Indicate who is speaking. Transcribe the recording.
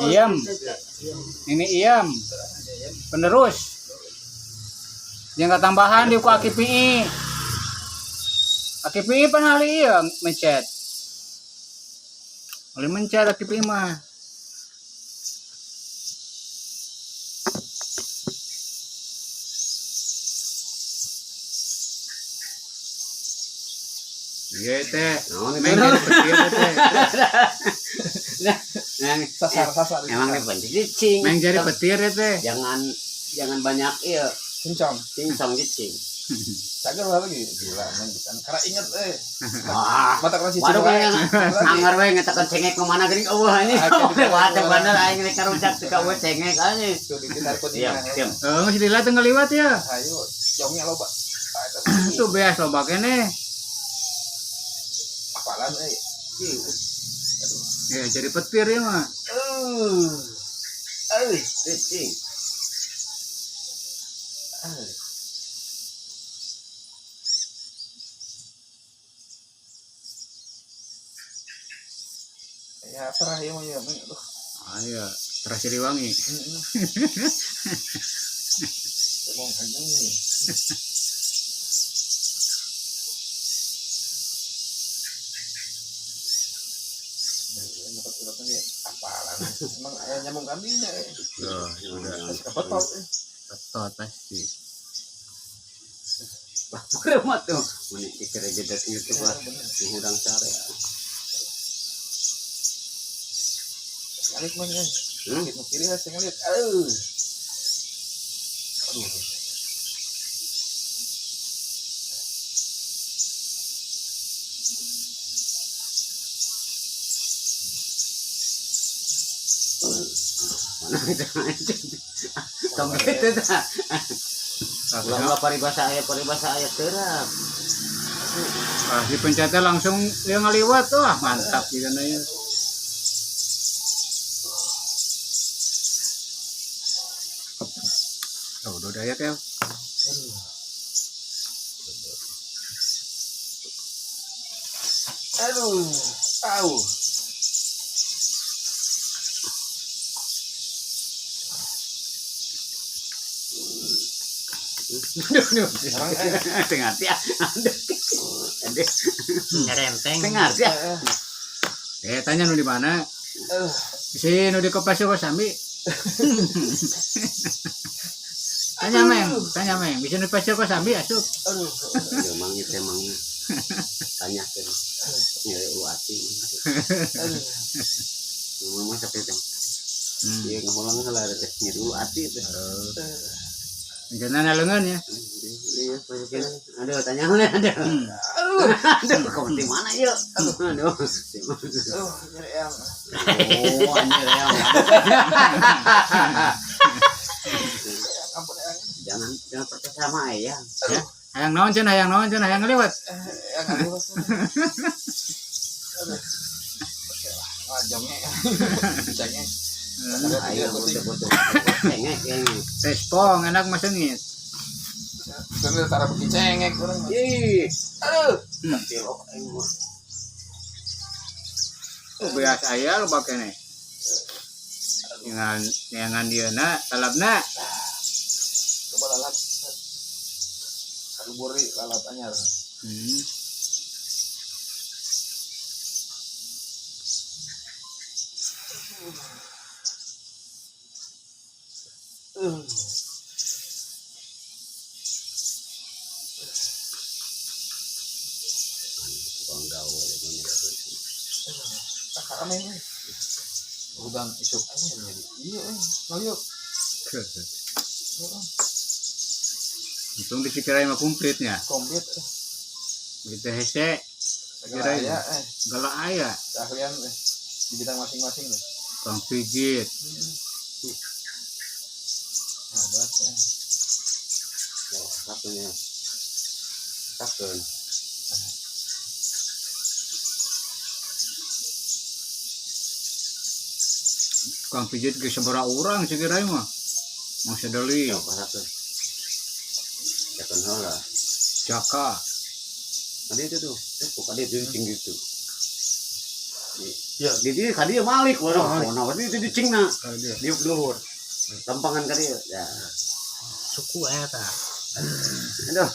Speaker 1: Iem. Ini Iem. Penerus. Dia nggak tambahan di AKPI. AKPI panali iya mencet. Oleh mencet AKPI mah. Iya teh. Main jadi petir teh.
Speaker 2: Sasar.
Speaker 3: Emang ini penting cicing.
Speaker 1: Main jadi petir teh.
Speaker 3: Jangan banyak iya.
Speaker 2: Cincong.
Speaker 3: Cicing.
Speaker 2: Cager lagi gila main kan. Karena inget
Speaker 3: Wah.
Speaker 2: mata kan cicing.
Speaker 3: Waduh kayak anggar we ngetakan cengek ke mana geuning eueuh ini. Lewat bener aing rek karujak teu ka we cengek anjing.
Speaker 2: Tuh di kita
Speaker 3: Iya, siap.
Speaker 1: Masih dilihat ngeliwat ya.
Speaker 2: Ayo, jongnya loba.
Speaker 1: Itu beas loba keneh.
Speaker 2: Apalan
Speaker 1: Ya jadi petir ya mah.
Speaker 3: Cicing.
Speaker 2: Ya terah ya mah ya.
Speaker 1: Ayo, terasa diwangi.
Speaker 2: Ngomong aja nih. Apalan. Emang ayah nyambung kambingnya
Speaker 1: Oh, udah.
Speaker 2: Betul.
Speaker 1: Betul pasti.
Speaker 3: Kurang tuh. Mun dikira jedak YouTube lah. Udang sare.
Speaker 2: Alik mah ya. Kiri lah saya lihat. Aduh.
Speaker 3: Mana itu? Tong gitu dah. Ulah paribasa aya terap.
Speaker 1: Dipencetnya langsung dia ngeliwat tuh, mantap gitu ya. Oh, udah dayak ya.
Speaker 2: Aduh. Au.
Speaker 3: Tengah ya.
Speaker 1: Ngerenteng.
Speaker 3: Tengah ya.
Speaker 1: Tanya nu di mana? Di nu di Kopas Kosambi. Tanya meng, bisa nu Kopas Kosambi asup.
Speaker 2: Aduh.
Speaker 3: Emang tanya kan. Ya uati. Ngomong sampai teh. Iya ngomong lah teh nyeri uati teh.
Speaker 1: Jangan alengan ya.
Speaker 3: Iya, ada tanya ada. Aduh, kau di mana yuk? Aduh,
Speaker 2: Nyeri yang.
Speaker 3: Oh, anjir yang. Jangan percaya sama ayah.
Speaker 1: Ya. Hayang naon cenah, hayang ngeliwat.
Speaker 2: Yang ada. Aduh. Wajongnya. Cengeng.
Speaker 3: Ayo betul. Cengek ini.
Speaker 1: Tespong enak mah sengit.
Speaker 2: Sambil taruh bikin cengek orang.
Speaker 3: Ih. Kilo mah.
Speaker 1: Oh, biasa aya lo bakene. Dengan dieuna talabna.
Speaker 2: Coba lalap. Kaluburi lalap anyar. Kami ini udang isuk aja jadi iya ngoyok
Speaker 1: Untung dikirain mah komplitnya.
Speaker 2: komplit
Speaker 1: Begitu hese
Speaker 2: segala ya
Speaker 1: galak aya
Speaker 2: keahlian di bidang masing-masing
Speaker 1: Kang pijit.
Speaker 2: hebat
Speaker 3: Satunya. Sakun.
Speaker 1: Kang pijit ge sabaraha urang cikirain mah. Masih deuli.
Speaker 3: Ya, sakun. Sakun heula.
Speaker 1: Jaka.
Speaker 3: Tadi itu tuh, bukan dia tinggi itu.
Speaker 2: Ya.
Speaker 3: Di dieu ka dieu malik urang. Nah, itu dicingna.
Speaker 2: Dia.
Speaker 3: Diuk luhur. Tempangan ka dieu. Ya.
Speaker 1: Suku eta.
Speaker 3: Aduh. Aduh.